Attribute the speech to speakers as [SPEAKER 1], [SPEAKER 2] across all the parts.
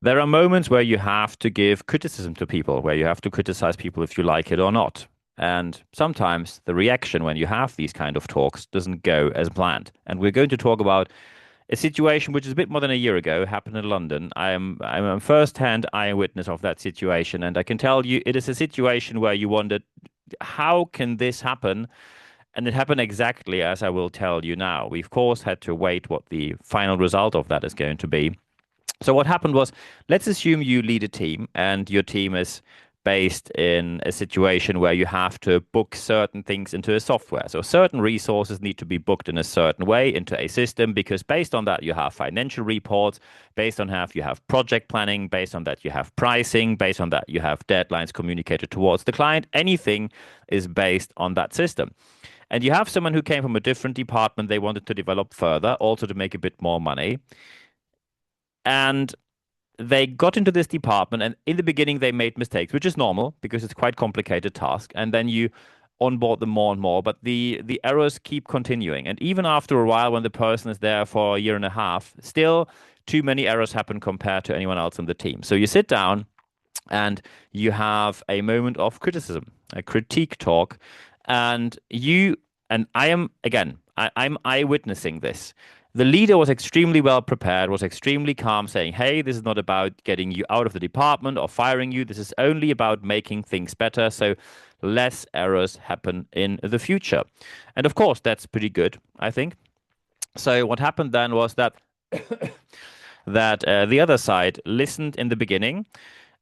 [SPEAKER 1] There are moments where you have to give criticism to people, where you have to criticize people if you like it or not. And sometimes the reaction when you have these kind of talks doesn't go as planned. And we're going to talk about a situation which is a bit more than a year ago happened in London. I'm a first-hand eyewitness of that situation, and I can tell you it is a situation where you wondered, how can this happen? And it happened exactly as I will tell you now. We of course had to wait what the final result of that is going to be. So what happened was, let's assume you lead a team and your team is based in a situation where you have to book certain things into a software. So certain resources need to be booked in a certain way into a system because based on that you have financial reports, based on that you have project planning, based on that you have pricing, based on that you have deadlines communicated towards the client. Anything is based on that system. And you have someone who came from a different department they wanted to develop further, also to make a bit more money. And they got into this department, and in the beginning they made mistakes, which is normal because it's quite complicated task. And then you onboard them more and more, but the errors keep continuing. And even after a while, when the person is there for a year and a half, still too many errors happen compared to anyone else in the team. So you sit down and you have a moment of criticism, a critique talk, and I am again, I'm eyewitnessing this. The leader was extremely well prepared, was extremely calm, saying, hey, this is not about getting you out of the department or firing you. This is only about making things better. So less errors happen in the future. And of course, that's pretty good, I think. So what happened then was that the other side listened in the beginning.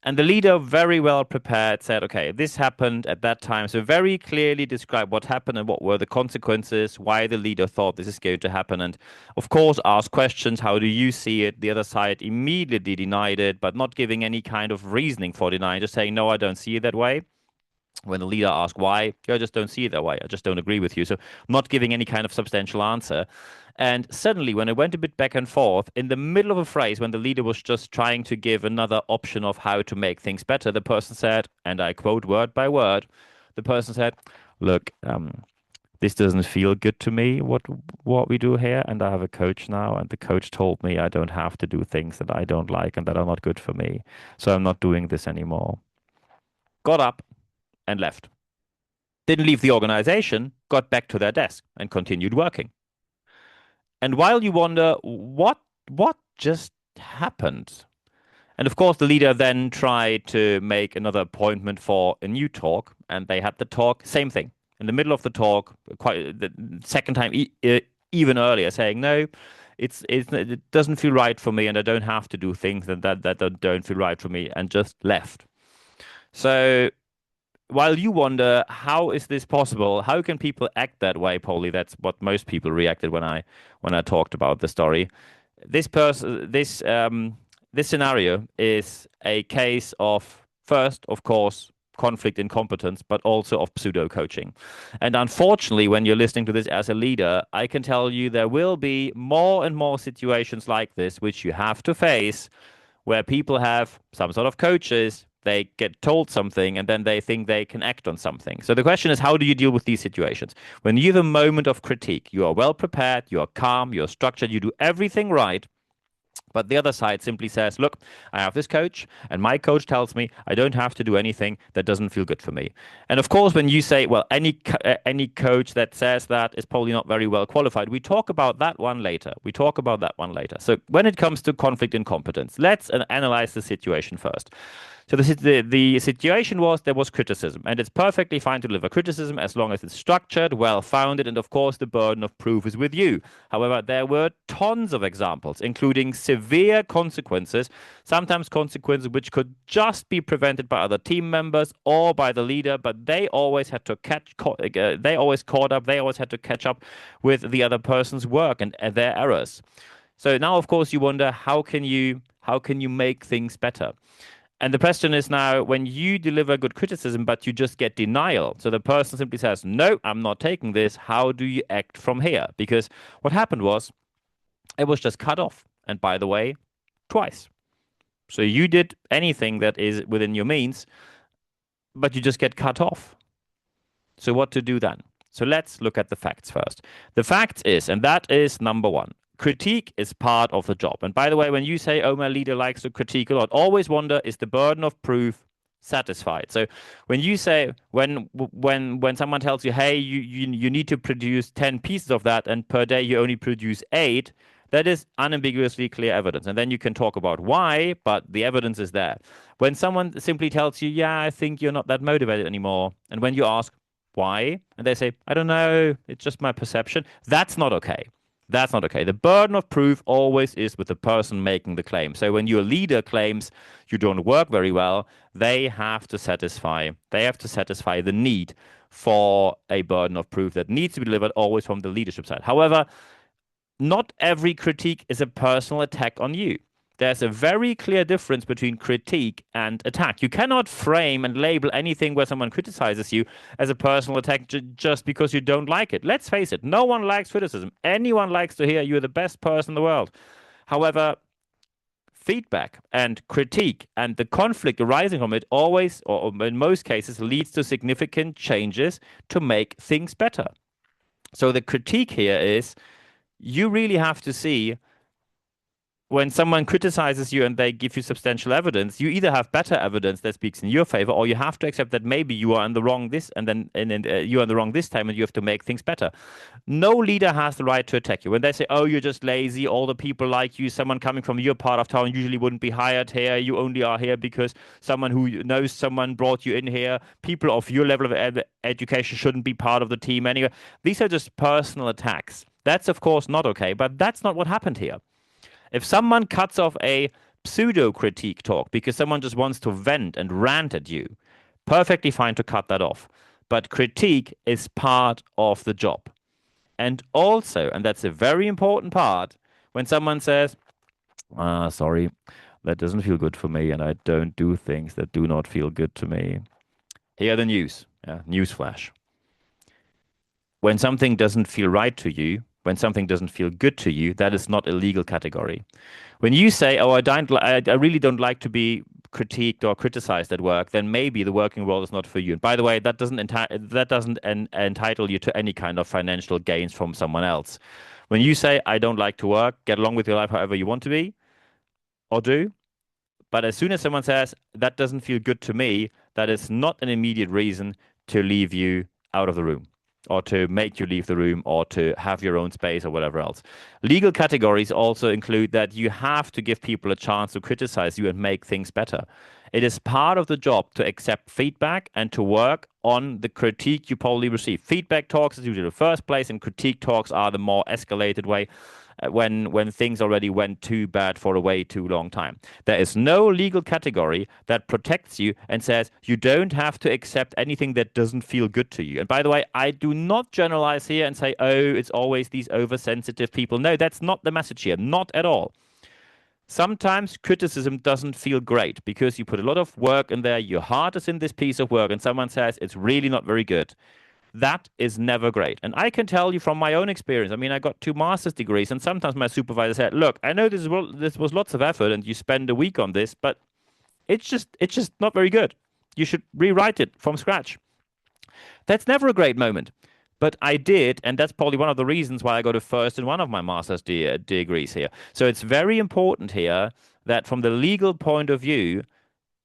[SPEAKER 1] And the leader, very well prepared, said, okay, this happened at that time. So very clearly describe what happened and what were the consequences, why the leader thought this is going to happen. And of course, ask questions. How do you see it? The other side immediately denied it, but not giving any kind of reasoning for denying, just saying, no, I don't see it that way. When the leader asked why, I just don't see it that way. I just don't agree with you. So not giving any kind of substantial answer. And suddenly, when it went a bit back and forth, in the middle of a phrase, when the leader was just trying to give another option of how to make things better, the person said, and I quote word by word, the person said, look, this doesn't feel good to me, what we do here. And I have a coach now, and the coach told me I don't have to do things that I don't like and that are not good for me. So I'm not doing this anymore. Got up and left. Didn't leave the organization, got back to their desk and continued working. And while you wonder what just happened, and of course the leader then tried to make another appointment for a new talk, and they had the talk, same thing. In the middle of the talk, quite the second time, even earlier, saying no, it doesn't feel right for me, and I don't have to do things that don't feel right for me, and just left. So while you wonder how is this possible, how can people act that way, Polly? That's what most people reacted when I talked about the story. This scenario is a case of first, of course, conflict incompetence, but also of pseudo-coaching. And unfortunately, when you're listening to this as a leader, I can tell you there will be more and more situations like this which you have to face where people have some sort of coaches, they get told something and then they think they can act on something. So the question is, how do you deal with these situations? When you have a moment of critique, you are well prepared, you are calm, you're structured, you do everything right. But the other side simply says, look, I have this coach, and my coach tells me I don't have to do anything that doesn't feel good for me. And of course, when you say, well, any coach that says that is probably not very well qualified, we talk about that one later. So when it comes to conflict incompetence, let's analyze the situation first. So the situation was there was criticism, and it's perfectly fine to deliver criticism as long as it's structured, well-founded, and of course the burden of proof is with you. However, there were tons of examples, including severe consequences, sometimes consequences which could just be prevented by other team members or by the leader, but they always had to they always caught up, they always had to catch up with the other person's work and their errors. So now, of course, you wonder how can you make things better? And the question is now, when you deliver good criticism, but you just get denial, so the person simply says, no, I'm not taking this, how do you act from here? Because what happened was, it was just cut off. And by the way, twice. So you did anything that is within your means, but you just get cut off. So what to do then? So let's look at the facts first. The fact is, and that is number one, critique is part of the job. And by the way, when you say, oh, my leader likes to critique a lot, always wonder, is the burden of proof satisfied? So when you say, when someone tells you, hey, you need to produce 10 pieces of that, and per day you only produce 8, that is unambiguously clear evidence. And then you can talk about why, but the evidence is there. When someone simply tells you, yeah, I think you're not that motivated anymore, and when you ask why, and they say, I don't know, it's just my perception, that's not okay. That's not okay. The burden of proof always is with the person making the claim. So when your leader claims you don't work very well, they have to satisfy the need for a burden of proof that needs to be delivered always from the leadership side. However, not every critique is a personal attack on you. There's a very clear difference between critique and attack. You cannot frame and label anything where someone criticizes you as a personal attack just because you don't like it. Let's face it, no one likes criticism. Anyone likes to hear you're the best person in the world. However, feedback and critique and the conflict arising from it always, or in most cases, leads to significant changes to make things better. So the critique here is, you really have to see, when someone criticizes you and they give you substantial evidence, you either have better evidence that speaks in your favor, or you have to accept that maybe you are in the wrong this, and then you're in the wrong this time, and you have to make things better. No leader has the right to attack you. When they say, oh, you're just lazy, all the people like you, someone coming from your part of town usually wouldn't be hired here, you only are here because someone who knows someone brought you in here, people of your level of education shouldn't be part of the team anyway. These are just personal attacks. That's, of course, not okay, but that's not what happened here. If someone cuts off a pseudo-critique talk because someone just wants to vent and rant at you, perfectly fine to cut that off. But critique is part of the job. And also, and that's a very important part, when someone says, sorry, that doesn't feel good for me, and I don't do things that do not feel good to me. Here are the news. Newsflash. When something doesn't feel right to you, when something doesn't feel good to you, that is not a legal category. When you say, oh, I really don't like to be critiqued or criticized at work, then maybe the working world is not for you. And by the way, that doesn't entitle you to any kind of financial gains from someone else. When you say, I don't like to work, get along with your life however you want to be or do. But as soon as someone says, that doesn't feel good to me, that is not an immediate reason to leave you out of the room, or to make you leave the room, or to have your own space, or whatever else. Legal categories also include that you have to give people a chance to criticize you and make things better. It is part of the job to accept feedback and to work on the critique you probably receive. Feedback talks is usually the first place, and critique talks are the more escalated way, when things already went too bad for a way too long time. There is no legal category that protects you and says you don't have to accept anything that doesn't feel good to you. And by the way, I do not generalize here and say, oh, it's always these oversensitive people. No, that's not the message here. Not at all. Sometimes criticism doesn't feel great because you put a lot of work in there, your heart is in this piece of work, and someone says it's really not very good. That is never great. And I can tell you from my own experience. I mean, I got 2 master's degrees, and sometimes my supervisor said, look, I know this was lots of effort and you spend a week on this, but it's just not very good. You should rewrite it from scratch. That's never a great moment. But I did, and that's probably one of the reasons why I got a first in one of my master's degrees here. So it's very important here that from the legal point of view,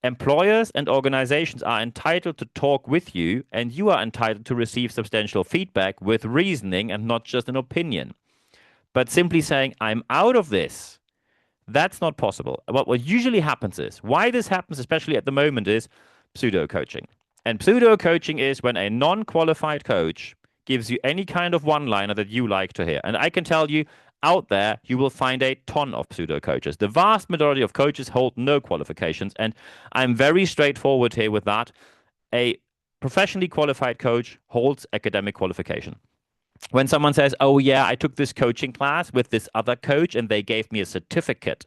[SPEAKER 1] employers and organizations are entitled to talk with you, and you are entitled to receive substantial feedback with reasoning and not just an opinion. But simply saying, I'm out of this, that's not possible. What usually happens is, why this happens, especially at the moment, is pseudo-coaching. And pseudo-coaching is when a non-qualified coach gives you any kind of one-liner that you like to hear. And I can tell you, out there, you will find a ton of pseudo-coaches. The vast majority of coaches hold no qualifications, and I'm very straightforward here with that. A professionally qualified coach holds academic qualification. When someone says, oh yeah, I took this coaching class with this other coach and they gave me a certificate.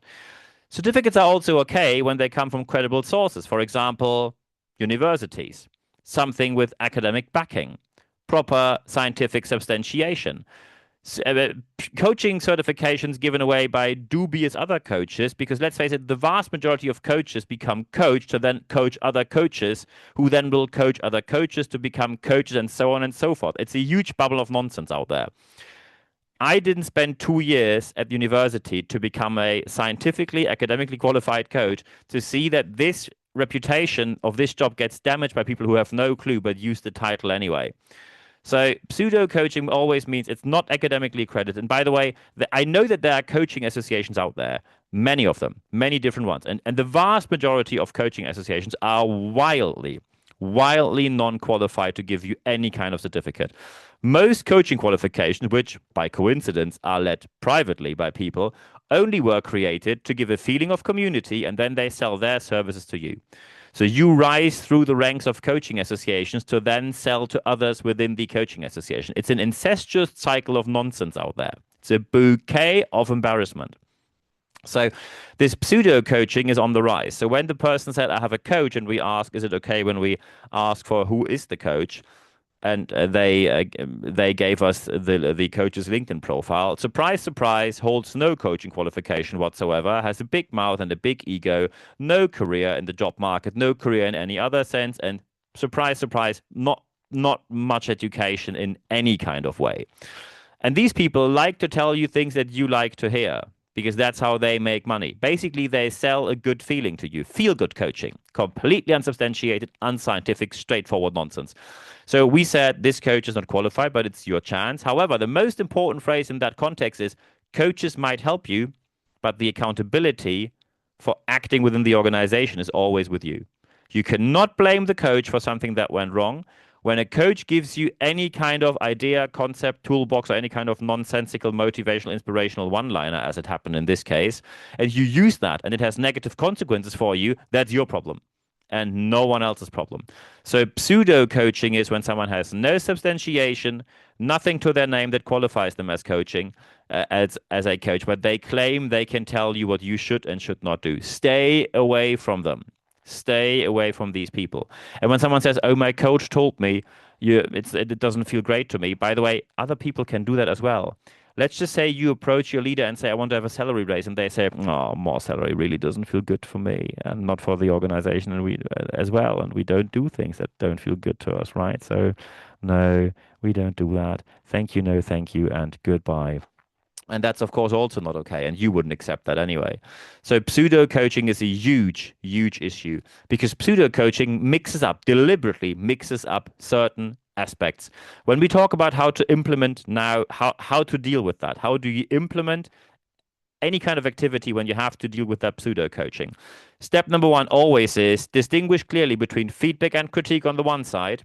[SPEAKER 1] Certificates are also okay when they come from credible sources. For example, universities, something with academic backing, proper scientific substantiation. Coaching certifications given away by dubious other coaches, because let's face it, the vast majority of coaches become coached to then coach other coaches, who then will coach other coaches to become coaches, and so on and so forth. It's a huge bubble of nonsense out there. I didn't spend 2 years at university to become a scientifically, academically qualified coach to see that this reputation of this job gets damaged by people who have no clue but use the title anyway. So pseudo coaching always means it's not academically accredited. And by the way, I know that there are coaching associations out there, many of them, many different ones. And the vast majority of coaching associations are wildly non-qualified to give you any kind of certificate. Most coaching qualifications, which by coincidence are led privately by people, only were created to give a feeling of community, and then they sell their services to you. So you rise through the ranks of coaching associations to then sell to others within the coaching association. It's an incestuous cycle of nonsense out there. It's a bouquet of embarrassment. So this pseudo coaching is on the rise. So when the person said, I have a coach, and we ask, is it okay when we ask for who is the coach? And they gave us the coach's LinkedIn profile. Surprise, surprise, holds no coaching qualification whatsoever, has a big mouth and a big ego, no career in the job market, no career in any other sense, and surprise, surprise, not much education in any kind of way. And these people like to tell you things that you like to hear, because that's how they make money. Basically, they sell a good feeling to you. Feel good coaching, completely unsubstantiated, unscientific, straightforward nonsense. So we said this coach is not qualified, but it's your chance. However, the most important phrase in that context is coaches might help you, but the accountability for acting within the organization is always with you. You cannot blame the coach for something that went wrong. When a coach gives you any kind of idea, concept, toolbox, or any kind of nonsensical, motivational, inspirational one-liner, as it happened in this case, and you use that and it has negative consequences for you, that's your problem and no one else's problem. So pseudo coaching is when someone has no substantiation, nothing to their name that qualifies them as coaching, as a coach, but they claim they can tell you what you should and should not do. Stay away from them. Stay away from these people. And when someone says, "Oh, my coach told me," it doesn't feel great to me. By the way, other people can do that as well. Let's just say you approach your leader and say, "I want to have a salary raise," and they say, "Oh, more salary really doesn't feel good for me and not for the organization, and we as well. And we don't do things that don't feel good to us, right? So, no, we don't do that. Thank you, no, thank you, and goodbye." And that's, of course, also not okay. And you wouldn't accept that anyway. So pseudo coaching is a huge, huge issue because pseudo coaching deliberately mixes up certain aspects. When we talk about how to implement now, how to deal with that, how do you implement any kind of activity when you have to deal with that pseudo coaching? Step number one always is distinguish clearly between feedback and critique on the one side,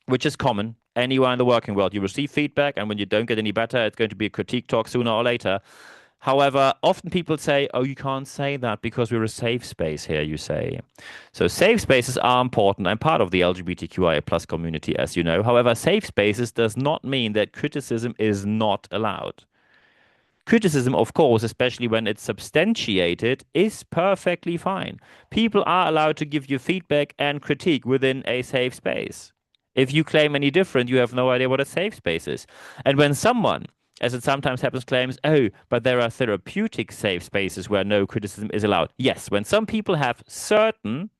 [SPEAKER 1] which is common anywhere in the working world. You receive feedback, and when you don't get any better, it's going to be a critique talk sooner or later. However, often people say, "Oh, you can't say that because we're a safe space here," you say. So safe spaces are important. I'm part of the LGBTQIA plus community, as you know. However, safe spaces does not mean that criticism is not allowed. Criticism, of course, especially when it's substantiated, is perfectly fine. People are allowed to give you feedback and critique within a safe space. If you claim any different, you have no idea what a safe space is. And when someone, as it sometimes happens, claims, "Oh, but there are therapeutic safe spaces where no criticism is allowed." Yes, when some people have certain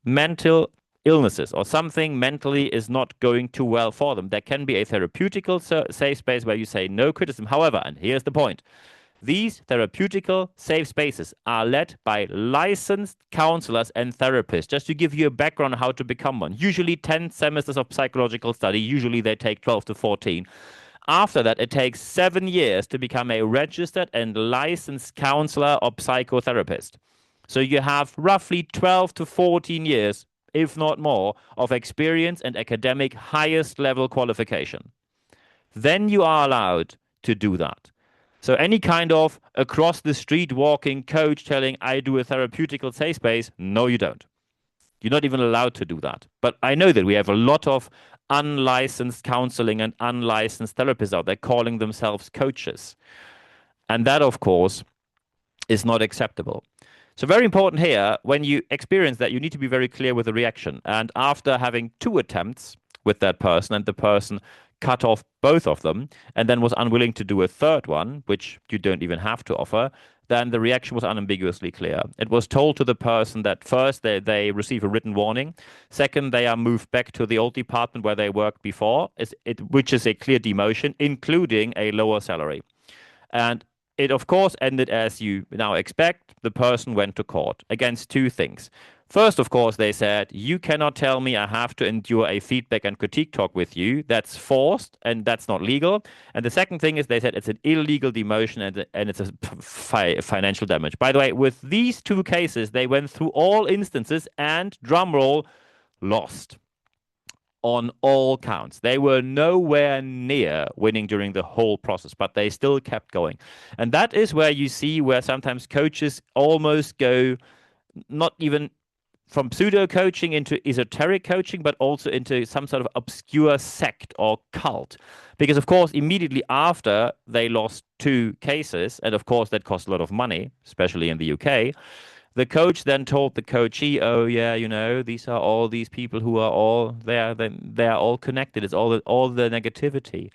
[SPEAKER 1] mental illnesses or something mentally is not going too well for them, there can be a therapeutical safe space where you say no criticism. However, and here's the point, these therapeutical safe spaces are led by licensed counselors and therapists. Just to give you a background on how to become one. Usually 10 semesters of psychological study. Usually they take 12 to 14. After that, it takes 7 years to become a registered and licensed counselor or psychotherapist. So you have roughly 12 to 14 years, if not more, of experience and academic highest level qualification. Then you are allowed to do that. So any kind of across the street walking coach telling, "I do a therapeutical safe space," no, you don't. You're not even allowed to do that. But I know that we have a lot of unlicensed counseling and unlicensed therapists out there calling themselves coaches. And that, of course, is not acceptable. So very important here, when you experience that, you need to be very clear with the reaction. And after having 2 attempts with that person and the person cut off both of them and then was unwilling to do a third one, which you don't even have to offer, then the reaction was unambiguously clear. It was told to the person that first they receive a written warning. Second, they are moved back to the old department where they worked before, which is a clear demotion, including a lower salary. And it, of course, ended as you now expect. The person went to court against two things. First, of course, they said, you cannot tell me I have to endure a feedback and critique talk with you. That's forced and that's not legal. And the second thing is they said it's an illegal demotion and it's a financial damage. By the way, with these two cases, they went through all instances and, drumroll, lost on all counts. They were nowhere near winning during the whole process, but they still kept going. And that is where you see where sometimes coaches almost go not even from pseudo-coaching into esoteric coaching, but also into some sort of obscure sect or cult. Because, of course, immediately after they lost two cases, and of course that cost a lot of money, especially in the UK, the coach then told the coachee, "Oh yeah, these are all these people who are all they're all connected. It's all the negativity.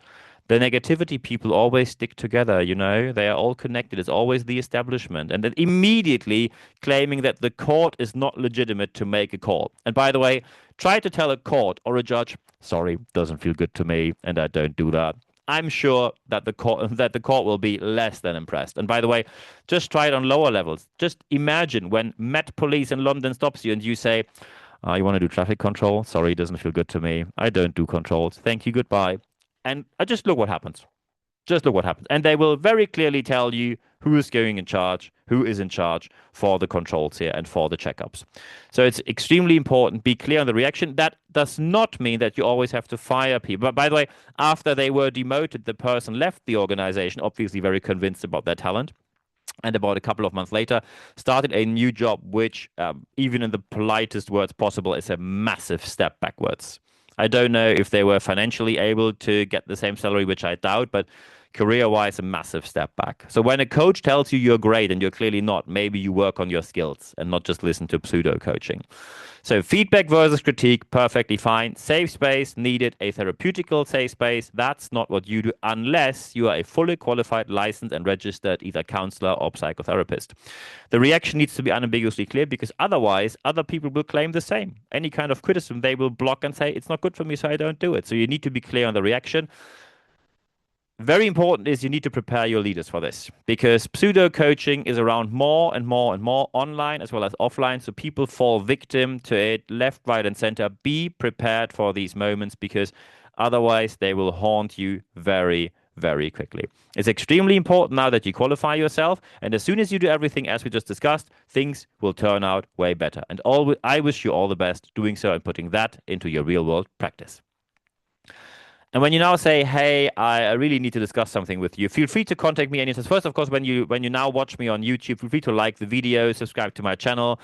[SPEAKER 1] The negativity people always stick together, They are all connected. It's always the establishment." And then immediately claiming that the court is not legitimate to make a call. And by the way, try to tell a court or a judge, "Sorry, doesn't feel good to me, and I don't do that." I'm sure that the court will be less than impressed. And by the way, just try it on lower levels. Just imagine when Met Police in London stops you and you say, "You want to do traffic control? Sorry, doesn't feel good to me. I don't do controls. Thank you, goodbye." And just look what happens. Just look what happens. And they will very clearly tell you who is going in charge, who is in charge for the controls here and for the checkups. So it's extremely important. Be clear on the reaction. That does not mean that you always have to fire people. But by the way, after they were demoted, the person left the organization, obviously very convinced about their talent. And about a couple of months later, started a new job, which, even in the politest words possible, is a massive step backwards. I don't know if they were financially able to get the same salary, which I doubt, but career-wise, a massive step back. So when a coach tells you you're great and you're clearly not, maybe you work on your skills and not just listen to pseudo-coaching. So feedback versus critique, perfectly fine. Safe space needed, a therapeutical safe space. That's not what you do unless you are a fully qualified, licensed and registered either counselor or psychotherapist. The reaction needs to be unambiguously clear because otherwise other people will claim the same. Any kind of criticism, they will block and say, "It's not good for me, so I don't do it." So you need to be clear on the reaction. Very important is you need to prepare your leaders for this because pseudo-coaching is around more and more and more online as well as offline. So people fall victim to it left, right, and center. Be prepared for these moments because otherwise they will haunt you very, very quickly. It's extremely important now that you qualify yourself. And as soon as you do everything as we just discussed, things will turn out way better. And I wish you all the best doing so and putting that into your real world practice. And when you now say, "Hey, I really need to discuss something with you," feel free to contact me anytime. First, of course, when you now watch me on YouTube, feel free to like the video, subscribe to my channel,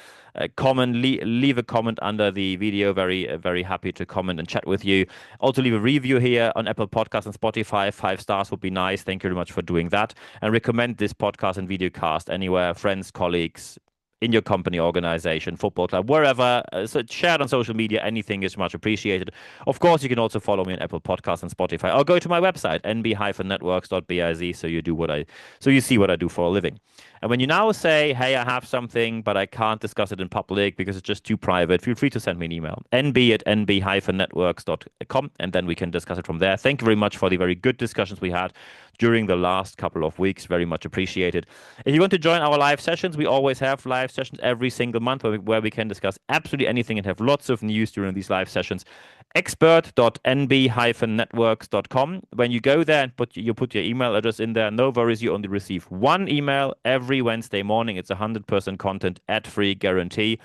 [SPEAKER 1] comment, leave a comment under the video. Very, very happy to comment and chat with you. Also, leave a review here on Apple Podcasts and Spotify. 5 stars would be nice. Thank you very much for doing that. And recommend this podcast and videocast anywhere, friends, colleagues, in your company, organization, football club, wherever. So share it on social media. Anything is much appreciated. Of course, you can also follow me on Apple Podcasts and Spotify, or go to my website, nb-networks.biz, so you see what I do for a living. And when you now say, "Hey, I have something, but I can't discuss it in public because it's just too private," feel free to send me an email, nb@nb-networks.com, and then we can discuss it from there. Thank you very much for the very good discussions we had during the last couple of weeks. Very much appreciated. If you want to join our live sessions, we always have live sessions every single month where we can discuss absolutely anything and have lots of news during these live sessions. expert.nb-networks.com. When you go there and put your email address in there, no worries, you only receive one email every Wednesday morning. It's 100% content, ad-free guarantee.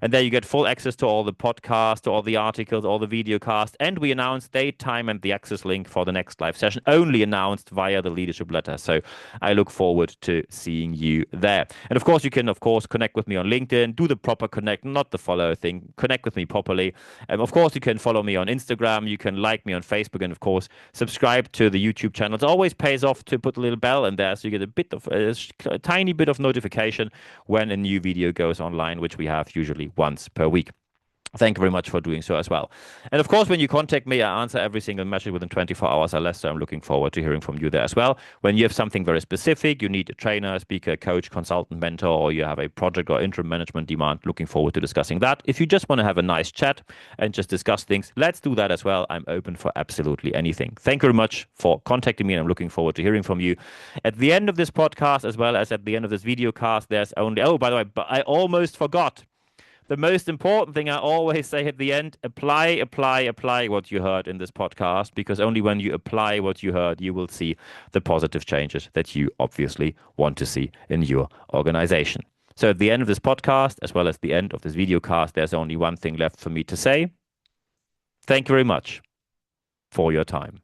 [SPEAKER 1] And there you get full access to all the podcasts, to all the articles, all the video casts. And we announce date, time, and the access link for the next live session, only announced via the leadership letter. So I look forward to seeing you there. And of course, you can, connect with me on LinkedIn. Do the proper connect, not the follow thing. Connect with me properly. Of course, you can follow me on Instagram. You can like me on Facebook. And of course, subscribe to the YouTube channel. It always pays off to put a little bell in there so you get a tiny bit of notification when a new video goes online, which we have usually once per week. Thank you very much for doing so as well. And of course, when you contact me, I answer every single message within 24 hours or less. So I'm looking forward to hearing from you there as well. When you have something very specific, you need a trainer, speaker, coach, consultant, mentor, or you have a project or interim management demand, looking forward to discussing that. If you just want to have a nice chat and just discuss things, let's do that as well. I'm open for absolutely anything. Thank you very much for contacting me, and I'm looking forward to hearing from you. At the end of this podcast, as well as at the end of this video cast, there's only, oh, by the way, but I almost forgot. The most important thing I always say at the end: apply, apply, apply what you heard in this podcast, because only when you apply what you heard, you will see the positive changes that you obviously want to see in your organization. So at the end of this podcast, as well as the end of this video cast, there's only one thing left for me to say. Thank you very much for your time.